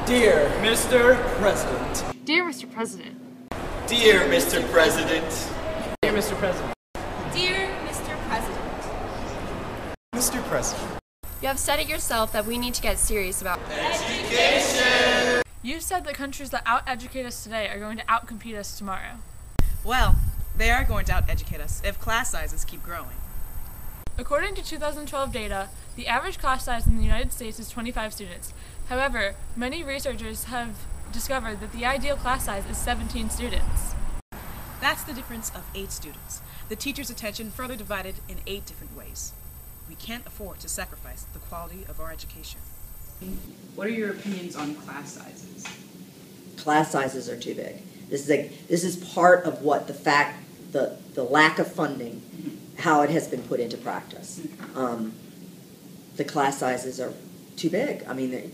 Dear Mr. President. Dear Mr. President. Dear Mr. President. Dear Mr. President. Dear Mr. President. Mr. President. You have said it yourself that we need to get serious about education. You've said that countries that out-educate us today are going to out-compete us tomorrow. Well, they are going to out-educate us if class sizes keep growing. According to 2012 data, the average class size in the United States is 25 students. However, many researchers have discovered that the ideal class size is 17 students. That's the difference of 8 students. The teacher's attention further divided in 8 different ways. We can't afford to sacrifice the quality of our education. What are your opinions on class sizes? Class sizes are too big. This is part of what the lack of funding, how it has been put into practice. The class sizes are too big. I mean,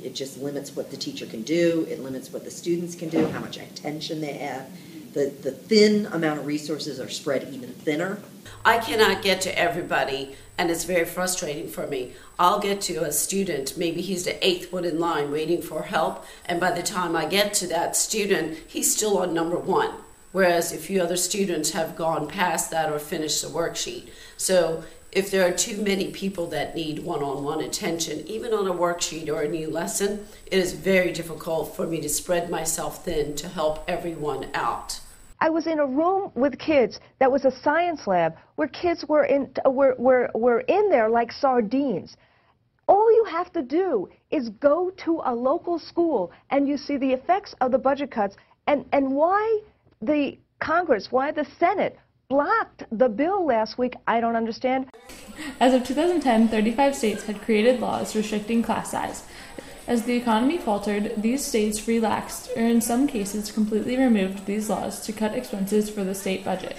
it just limits what the teacher can do. It limits what the students can do, how much attention they have. The thin amount of resources are spread even thinner. I cannot get to everybody, and it's very frustrating for me. I'll get to a student, maybe he's the 8th one in line waiting for help, and by the time I get to that student, he's still on number 1. Whereas a few other students have gone past that or finished the worksheet. So if there are too many people that need one-on-one attention, even on a worksheet or a new lesson, it is very difficult for me to spread myself thin to help everyone out. I was in a room with kids that was a science lab where kids were in there like sardines. All you have to do is go to a local school and you see the effects of the budget cuts and why the Congress, why the Senate blocked the bill last week, I don't understand. As of 2010, 35 states had created laws restricting class size. As the economy faltered, these states relaxed, or in some cases completely removed these laws to cut expenses for the state budget.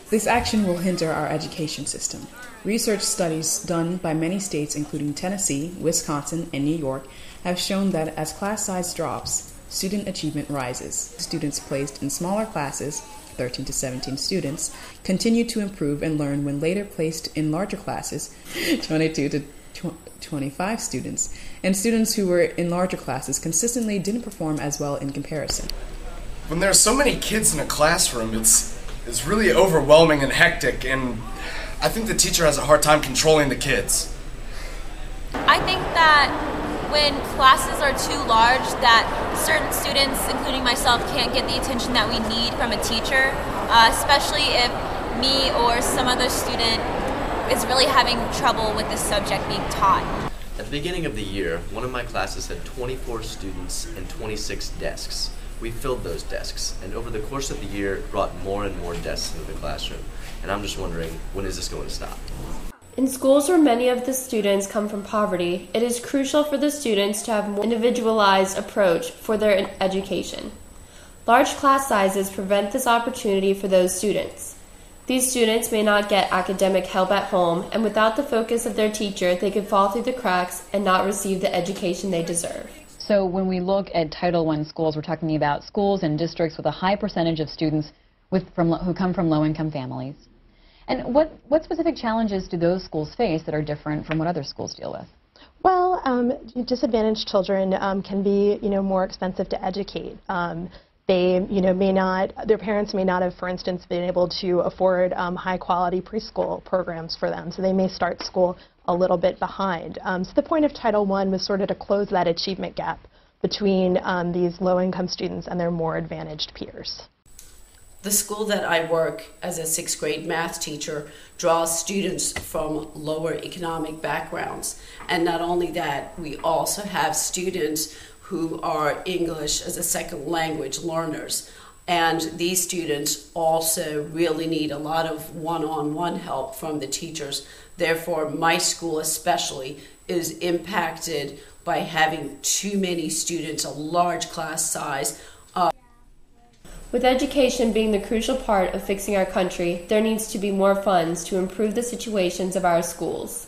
This action will hinder our education system. Research studies done by many states, including Tennessee, Wisconsin, and New York, have shown that as class size drops, student achievement rises. Students placed in smaller classes, 13 to 17 students, continue to improve and learn when later placed in larger classes, 22 to 25 students, and students who were in larger classes consistently didn't perform as well in comparison. When there are so many kids in a classroom, it's really overwhelming and hectic, and I think the teacher has a hard time controlling the kids. I think that when classes are too large, that certain students, including myself, can't get the attention that we need from a teacher, especially if me or some other student is really having trouble with this subject being taught. At the beginning of the year, one of my classes had 24 students and 26 desks. We filled those desks, and over the course of the year, brought more and more desks into the classroom. And I'm just wondering, when is this going to stop? In schools where many of the students come from poverty, it is crucial for the students to have a more individualized approach for their education. Large class sizes prevent this opportunity for those students. These students may not get academic help at home, and without the focus of their teacher, they could fall through the cracks and not receive the education they deserve. So when we look at Title I schools, we're talking about schools and districts with a high percentage of students who come from low-income families. And what specific challenges do those schools face that are different from what other schools deal with? Well, disadvantaged children can be, more expensive to educate. They, their parents may not have, for instance, been able to afford high-quality preschool programs for them, so they may start school a little bit behind. So the point of Title I was sort of to close that achievement gap between these low-income students and their more advantaged peers. The school that I work as a 6th grade math teacher draws students from lower economic backgrounds. And not only that, we also have students who are English as a second language learners. And these students also really need a lot of one-on-one help from the teachers. Therefore, my school especially is impacted by having too many students, a large class size. With education being the crucial part of fixing our country, there needs to be more funds to improve the situations of our schools.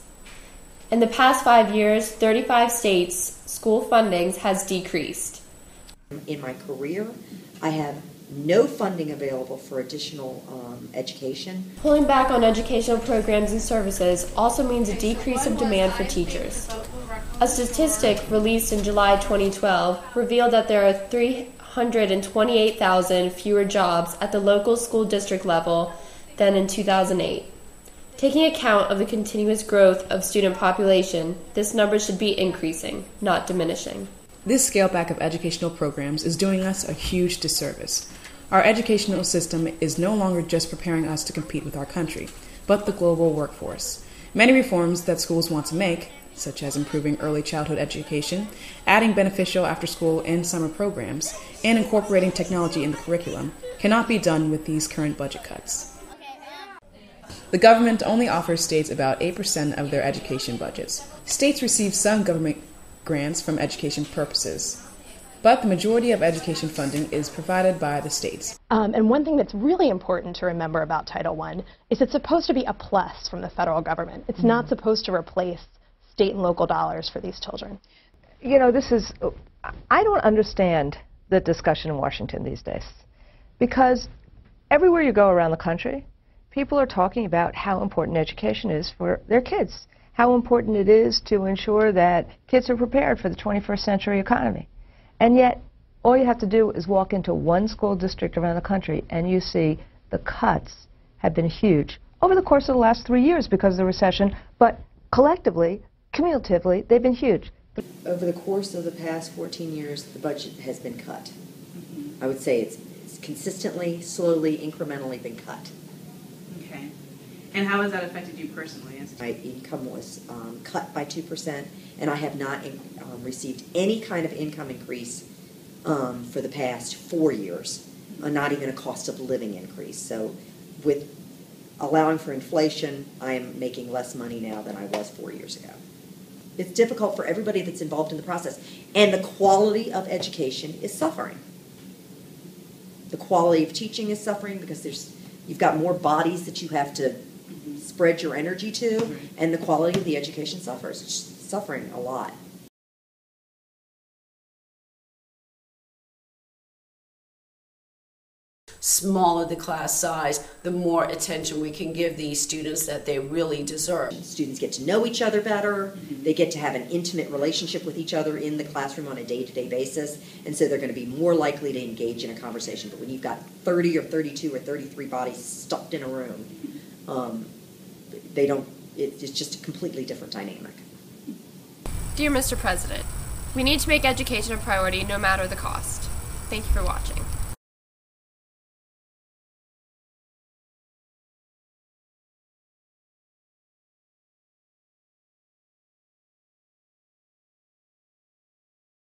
In the past 5 years, 35 states' school funding has decreased. In my career, I have no funding available for additional education. Pulling back on educational programs and services also means a decrease of demand for teachers. A statistic released in July 2012 revealed that there are 328,000 fewer jobs at the local school district level than in 2008. Taking account of the continuous growth of student population, this number should be increasing, not diminishing. This scale back of educational programs is doing us a huge disservice. Our educational system is no longer just preparing us to compete with our country, but the global workforce. Many reforms that schools want to make, such as improving early childhood education, adding beneficial after-school and summer programs, and incorporating technology in the curriculum, cannot be done with these current budget cuts. The government only offers states about 8% of their education budgets. States receive some government grants from education purposes, but the majority of education funding is provided by the states. And one thing that's really important to remember about Title I is it's supposed to be a plus from the federal government. It's not supposed to replace state and local dollars for these children. You know, I don't understand the discussion in Washington these days, because everywhere you go around the country, people are talking about how important education is for their kids, how important it is to ensure that kids are prepared for the 21st century economy. And yet, all you have to do is walk into one school district around the country and you see the cuts have been huge over the course of the last 3 years because of the recession, but collectively, cumulatively, they've been huge. Over the course of the past 14 years, the budget has been cut. I would say it's consistently, slowly, incrementally been cut. Okay. And how has that affected you personally? My income was cut by 2%, and I have not received any kind of income increase for the past 4 years, not even a cost of living increase. So with allowing for inflation, I am making less money now than I was 4 years ago. It's difficult for everybody that's involved in the process, and the quality of education is suffering. The quality of teaching is suffering because you've got more bodies that you have to spread your energy to, and the quality of the education suffers. It's suffering a lot. Smaller the class size, the more attention we can give these students that they really deserve. Students get to know each other better. They get to have an intimate relationship with each other in the classroom on a day-to-day basis, and so they're going to be more likely to engage in a conversation. But when you've got 30 or 32 or 33 bodies stuffed in a room, it's just a completely different dynamic. Dear Mr. President, we need to make education a priority no matter the cost. Thank you for watching.